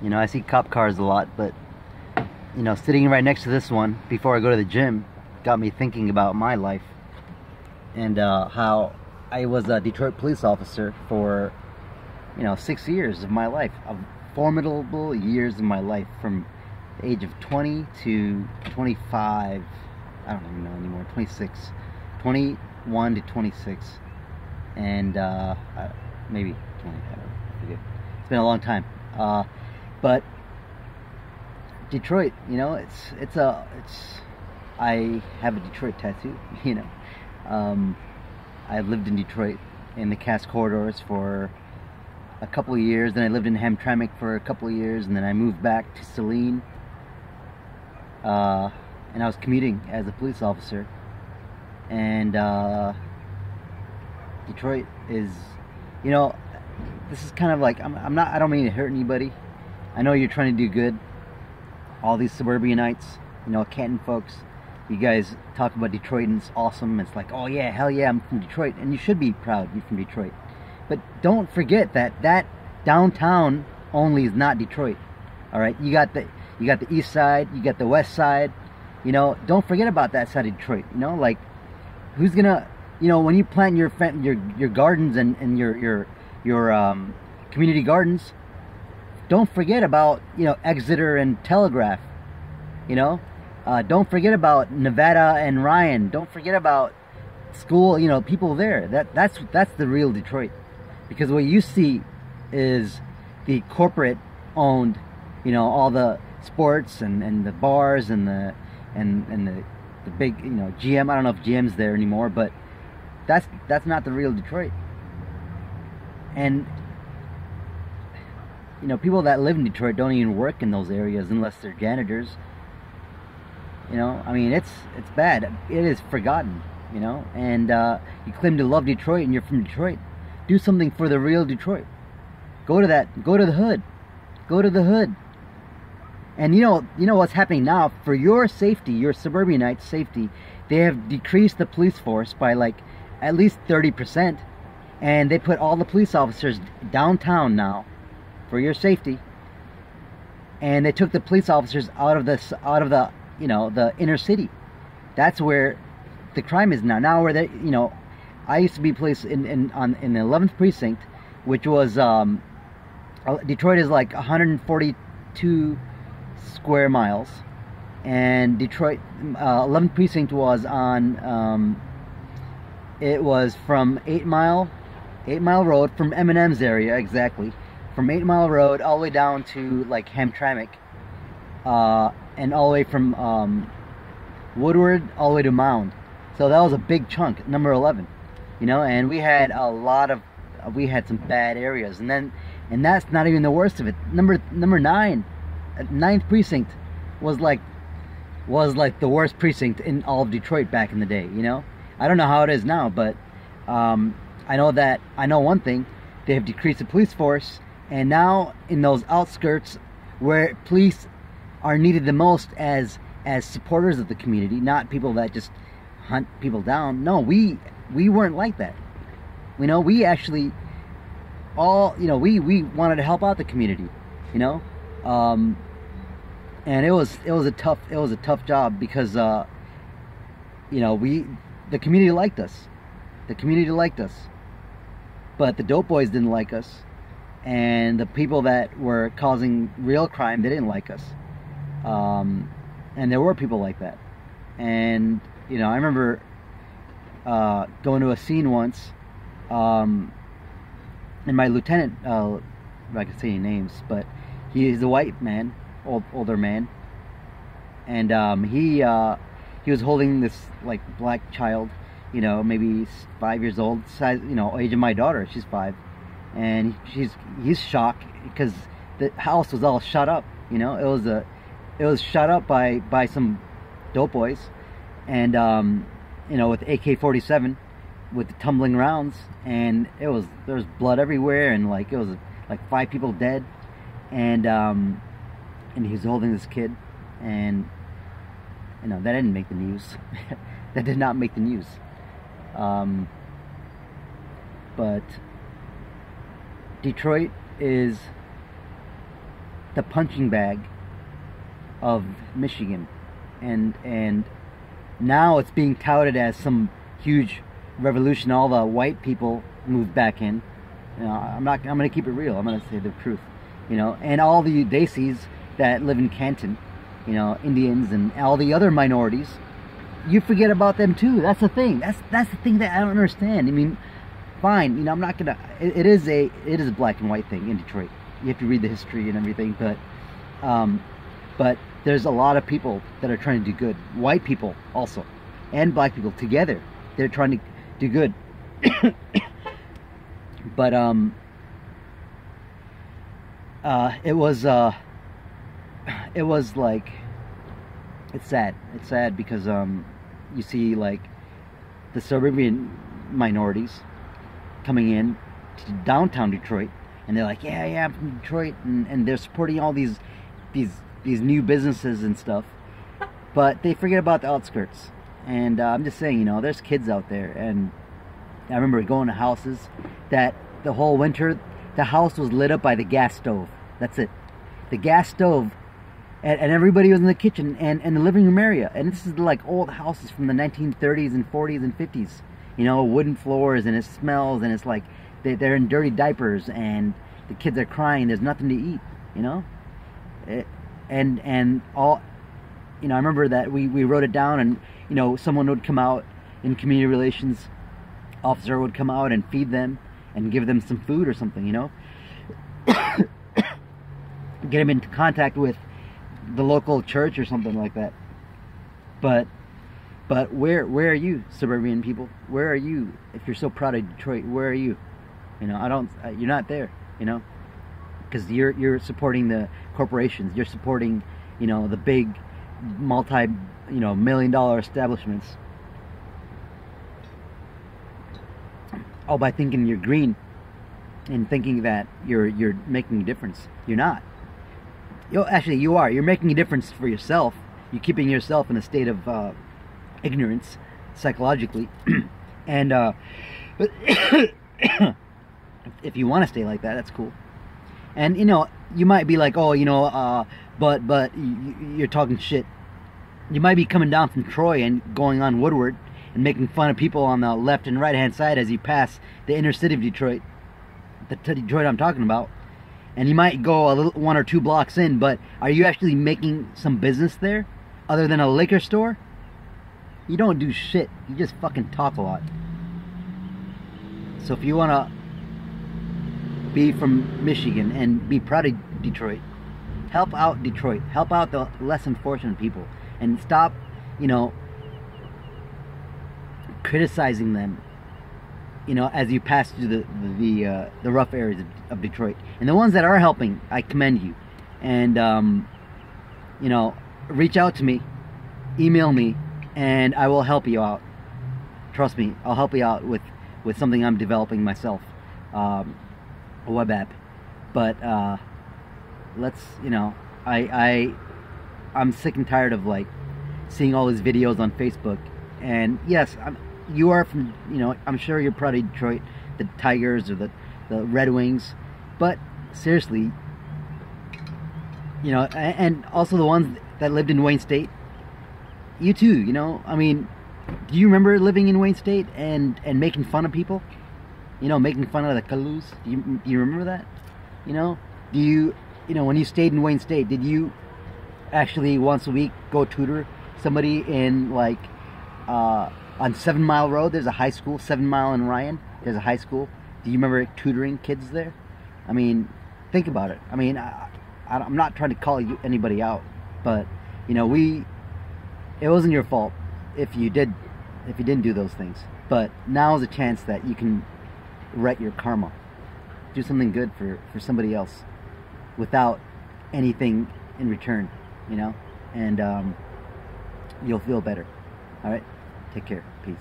You know, I see cop cars a lot, but you know, sitting right next to this one before I go to the gym got me thinking about my life and how I was a Detroit police officer for 6 years of my life, of formidable years of my life, from the age of 20 to 25. I don't even know anymore. 26, 21 to 26, and maybe 20. I forget. It's been a long time. But Detroit, I have a Detroit tattoo. I lived in Detroit in the Cass corridors for a couple of years. Then I lived in Hamtramck for a couple of years, and then I moved back to Saline. And I was commuting as a police officer. And Detroit is, this is kind of like, I don't mean to hurt anybody. I know you're trying to do good. All these suburbanites, Canton folks, you guys talk about Detroit and it's awesome. It's like, oh yeah, hell yeah, I'm from Detroit. And you should be proud you're from Detroit. But don't forget that downtown only is not Detroit. All right, you got the east side, you got the west side. Don't forget about that side of Detroit. Like, who's gonna, when you plant your gardens and your community gardens, don't forget about Exeter and Telegraph. Don't forget about Nevada and Ryan. Don't forget about school. People there. That's the real Detroit. Because what you see is the corporate owned, all the sports and the bars and the big, GM. I don't know if GM's there anymore, but that's not the real Detroit. And people that live in Detroit don't even work in those areas unless they're janitors. I mean, it's bad. It is forgotten. And you claim to love Detroit and you're from Detroit. Do something for the real Detroit. Go to the hood. Go to the hood. And you know what's happening now for your safety, your suburbanites' safety. They have decreased the police force by like at least 30%, and they put all the police officers downtown now for your safety. And they took the police officers out of the the inner city. That's where the crime is now. Now where they, I used to be police in the 11th precinct, which was Detroit is like 142 square miles, and Detroit 11th precinct was on it was from 8 Mile Road, from Eminem's area, exactly, from 8 Mile Road all the way down to like Hamtramck, and all the way from Woodward all the way to Mound. So that was a big chunk, number 11, and we had we had some bad areas, and that's not even the worst of it. Number 9, 9th precinct was like the worst precinct in all of Detroit back in the day. I don't know how it is now, but I know one thing: they have decreased the police force, and now in those outskirts where police are needed the most as supporters of the community, not people that just hunt people down. No, we weren't like that. We actually we wanted to help out the community, and it was a tough job because the community liked us. The community liked us, but the dope boys didn't like us, and the people that were causing real crime, they didn't like us. And there were people like that. And I remember going to a scene once, and my lieutenant, I can say any names, but he's a white man, older man, and he was holding this like black child, maybe 5 years old, size, age of my daughter. She's 5, and he's shocked because the house was all shut up. It was shut up by some dope boys, and with AK-47, with the tumbling rounds, and there was blood everywhere, and like it was like 5 people dead, and he was holding this kid, and that didn't make the news. That did not make the news. But Detroit is the punching bag of Michigan, and now it's being touted as some huge revolution. All the white people moved back in. You know, I'm gonna keep it real. I'm gonna say the truth. You know, and all the Desis that live in Canton, you know, Indians and all the other minorities, you forget about them too. That's the thing. That's the thing that I don't understand. I mean, fine, you know, I'm not gonna. It is a black and white thing in Detroit. You have to read the history and everything, but there's a lot of people that are trying to do good. White people also, and black people together. They're trying to do good. But it was like, it's sad. It's sad because you see like the suburban minorities coming in to downtown Detroit, and they're like, yeah, I'm from Detroit, and they're supporting all these new businesses and stuff, but they forget about the outskirts. And I'm just saying, you know, there's kids out there, and I remember going to houses that the whole winter the house was lit up by the gas stove. That's it, the gas stove, and everybody was in the kitchen and the living room area. And this is like old houses from the 1930s and 40s and 50s, you know, wooden floors, and it smells, and it's like they're in dirty diapers, and the kids are crying. There's nothing to eat, you know. And all, you know, I remember that we wrote it down, and you know, someone would come out, in community relations officer would come out and feed them and give them some food or something, you know. Get them into contact with the local church or something like that. But where are you, suburban people? Where are you? If you're so proud of Detroit, where are you? You know, you're not there, you know, because you're supporting the corporations. You're supporting, you know, the big multi-million-dollar establishments. All by thinking you're green and thinking that you're making a difference. You're not. Actually, you are. You're making a difference for yourself. You're keeping yourself in a state of ignorance psychologically, and if you want to stay like that, that's cool. And you know, you might be like, oh, you know, but you're talking shit. You might be coming down from Troy and going on Woodward and making fun of people on the left and right hand side as you pass the inner city of Detroit, the Detroit I'm talking about. And you might go one or two blocks in, but are you actually making some business there other than a liquor store? You don't do shit. You just fucking talk a lot. So if you want to be from Michigan and be proud of Detroit, help out Detroit. Help out the less unfortunate people. And stop, you know, criticizing them, you know, as you pass through the rough areas of Detroit. And the ones that are helping, I commend you. And, you know, reach out to me, email me, and I will help you out. Trust me, I'll help you out with something I'm developing myself, a web app. But let's, you know, I'm sick and tired of like seeing all these videos on Facebook. And yes, you are from, you know, I'm sure you're proud of Detroit, the Tigers or the Red Wings, but seriously, you know, and also the ones that lived in Wayne State, you too, you know. I mean, do you remember living in Wayne State and making fun of people? You know, making fun of the Kalus? Do you remember that? You know, you know, when you stayed in Wayne State, did you actually once a week go tutor somebody in like on 7 Mile Road? There's a high school, 7 Mile in Ryan. There's a high school. Do you remember tutoring kids there? I mean, think about it. I mean, I'm not trying to call anybody out, but you know, it wasn't your fault if you didn't do those things. But now is a chance that you can right your karma, do something good for somebody else without anything in return, you know, and you'll feel better. All right, take care. Peace.